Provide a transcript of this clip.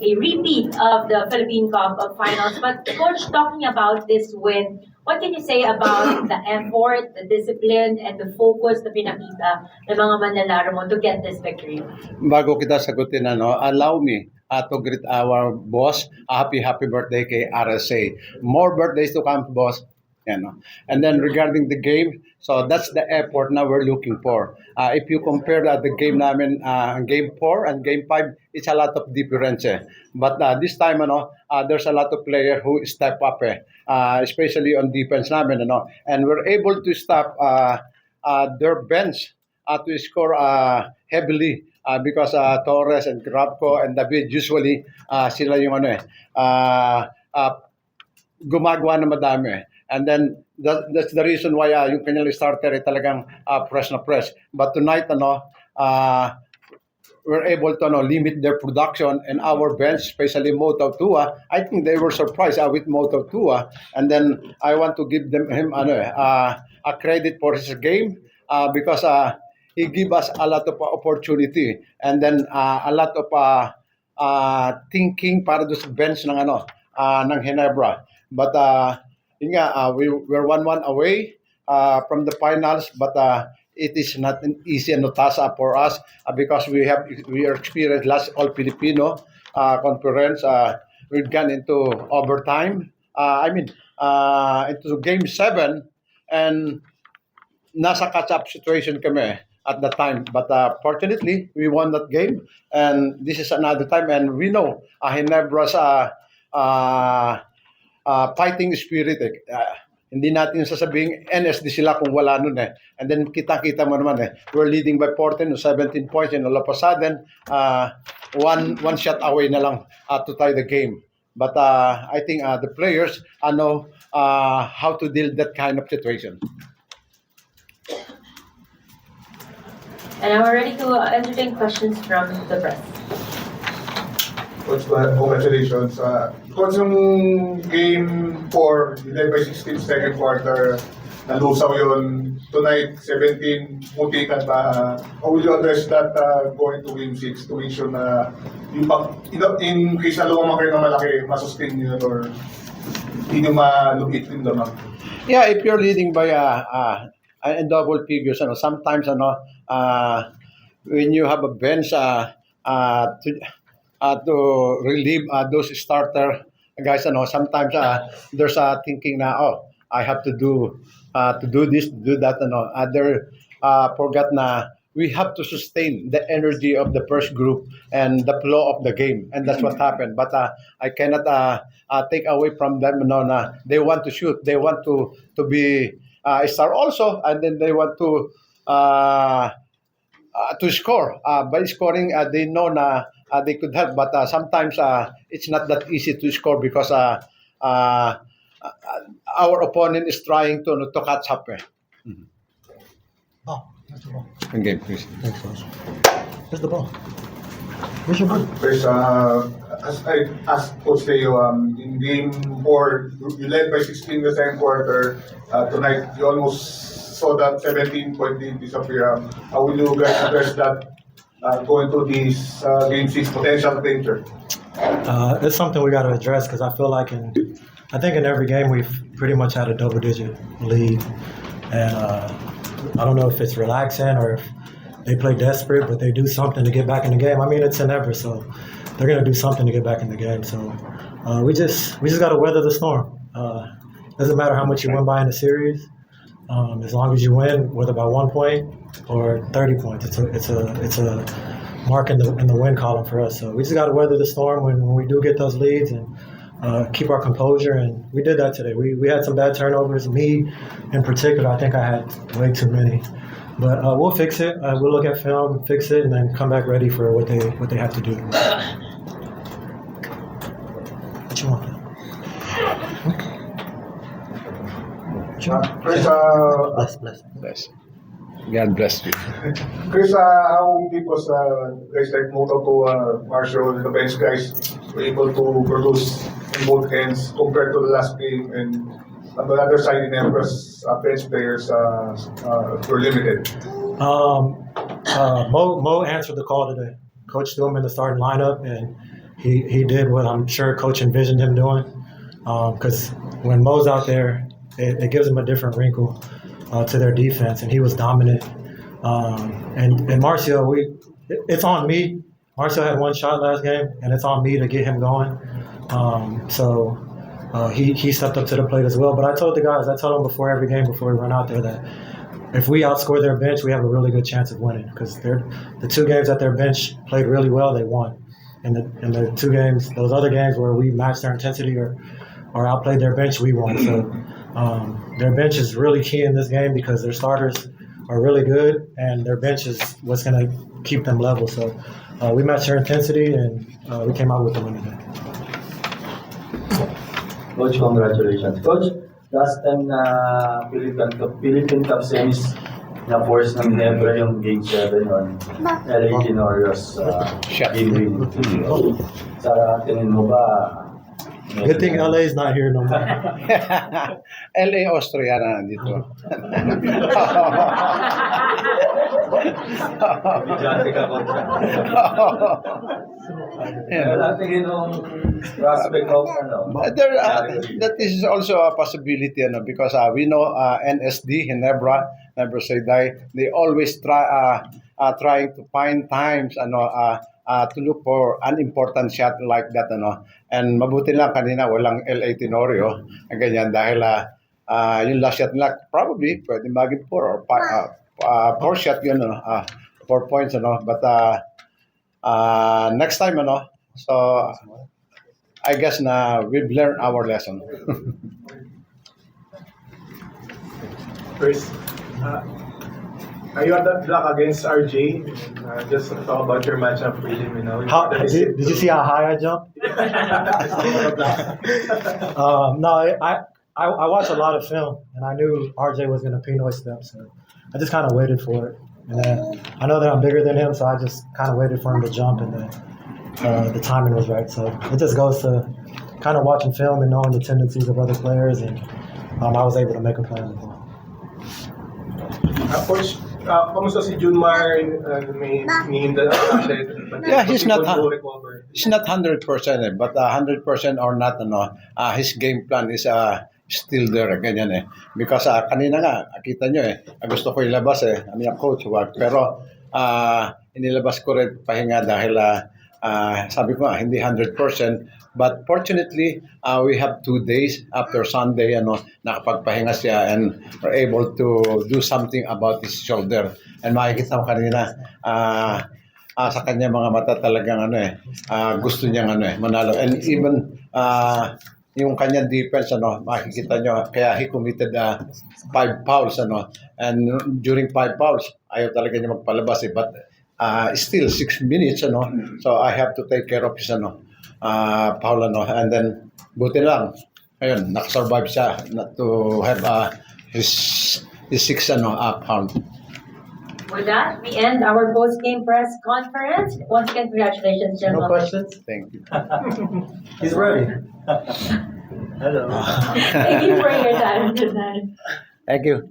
a repeat of the Philippine Cup of Finals. But Coach, talking about this win, what can you say about the effort, the discipline, and the focus na pinakita ng mga manlalaro mo to get this victory? Bago kita sagutin, allow me to greet our boss. Happy birthday kay RSA. More birthdays to come, boss. And then regarding the game, so that's the effort na we're looking for. If you compare the game namin, game 4 and game 5, it's a lot of difference. But this time, there's a lot of players who step up, especially on defense namin, and we're able to stop their bench to score heavily because Torres and Grabco and David usually sila yung gumagawa ng madami. And then that's the reason why yung kanyang starter ay talagang press na press. But tonight we're able to limit their production, and our bench, especially Moto Tua, I think they were surprised with Moto Tua. And then I want to give him a credit for his game because he give us a lot of opportunity, and then a lot of thinking para do sa bench ng ng Ginebra. But we're 1-1 away from the finals, but it is not an easy task for us because we are experienced last All Filipino conference. We've gone into overtime. Into game 7, and nasa catch-up situation kami at the time. But fortunately, we won that game, and this is another time. And we know Ginebra's fighting spirit. Hindi natin sasabing NSD sila kung wala nun . And then kita-kita mo naman we're leading by 14 or 17 points, and all of a sudden, one shot away na lang to tie the game. But I think the players know how to deal that kind of situation. And now we're ready to entertain questions from the press. Coach, congratulations. Coach, yung game 4, you led by 16 second quarter, nalusaw yun. Tonight, 17, mutikan pa. How will you address that going to game 6 to make sure na yung in case na lumamang kayo ng malaki, masustain nyo or hindi nyo malupit yung lamang? Yeah, if you're leading by in double figures, sometimes when you have a bench to relieve those starter guys, sometimes there's thinking na I have to do this, do that, other forgot na we have to sustain the energy of the first group and the flow of the game, and that's what happened. But I cannot take away from them na they want to shoot, they want to be a star also, and then they want to score. By scoring, they know na they could help, but sometimes it's not that easy to score because our opponent is trying to catch up. Mm-hmm. Oh, that's the ball. Game, please. Thanks, Coach. Where's the ball? Where's your ball? First, as I asked Coach Leo, in game 4, you led by 16 in the second quarter. Tonight, you almost saw that 17-point lead disappear. How will you guys address that going to this game 6 potential danger? It's something we got to address because I feel like I think in every game we've pretty much had a double-digit lead, and I don't know if it's relaxing or if they play desperate, but they do something to get back in the game. I mean, it's Ginebra, so they're gonna do something to get back in the game. So we just got to weather the storm. Doesn't matter how much you win by in the series, as long as you win, whether by 1 point or 30 points. It's a mark in the win column for us. So we just got to weather the storm when we do get those leads and keep our composure. And we did that today. We had some bad turnovers. Me, in particular, I think I had way too many. But we'll fix it. We'll look at film, fix it, and then come back ready for what they have to do. What you want? Chris, Bless. God bless you. Chris, how big was guys like Moto to Marshall, the bench guys were able to produce in both ends compared to the last game, and on the other side, in Empress, bench players were limited? Mo answered the call today. Coach threw him in the starting lineup, and he did what I'm sure coach envisioned him doing. Because when Mo's out there, it gives them a different wrinkle to their defense, and he was dominant. And Marcio, it's on me. Marcio had one shot last game, and it's on me to get him going. So he stepped up to the plate as well. But I told the guys, I told them before every game, before we run out there, that if we outscore their bench, we have a really good chance of winning. Because the 2 games that their bench played really well, they won. And the 2 games, those other games where we matched their intensity or outplayed their bench, we won. So their bench is really key in this game because their starters are really good, and their bench is what's going to keep them level. So we matched their intensity, and we came out with the win today. Coach, congratulations. Coach, last time na Philippine Cup semis na force ng Ginebra yung Game 7 on LA Tenorios game win. Sa tingin mo ba? Good thing LA is not here no more. LA Austria na nandito. Bidyante ka kontra. Wala tingin mong prospect of ano? That is also a possibility, because we know NSD, Ginebra, Never Say Die, they always trying to find times to look for an important shot like that, and mabuti lang kanina walang LA Tenorio, ganyan, dahil yung last shot nila probably pwede maging 4 or 4 shot yun, 4 points, but next time, so I guess na we've learned our lesson. First, you had that block against RJ. Just talk about your matchup with him. Did you see how high I jumped? No, I watched a lot of film, and I knew RJ was going to Pinoy step, so I just kind of waited for it. And then I know that I'm bigger than him, so I just kind of waited for him to jump, and then the timing was right. So it just goes to kind of watching film and knowing the tendencies of other players, and I was able to make a plan. Coach, kamusta si Junmar? May the Yeah, he's not 100%, but 100% or not, his game plan is still there, ganyan because kanina nga kita nyo gusto ko ilabas coach, pero inilabas ko rin pahinga dahil sabi ko hindi 100%, but fortunately we have 2 days after Sunday, nakapagpahinga siya and we're able to do something about his shoulder, and makikita mo kanina sa kanya mga mata talagang gusto niyang manalo, and even yung kanyang defense, makikita nyo, kaya he committed 5 fouls, and during 5 fouls ayaw talaga niya magpalabas, but still 6 minutes, so I have to take care of his foul, and then buti lang ayun, nakasurvive siya to have his 6 foul. With that, we end our post-game press conference. Once again, congratulations, No gentlemen. questions? Thank you. He's ready. Hello. Thank you for your time tonight. Thank you.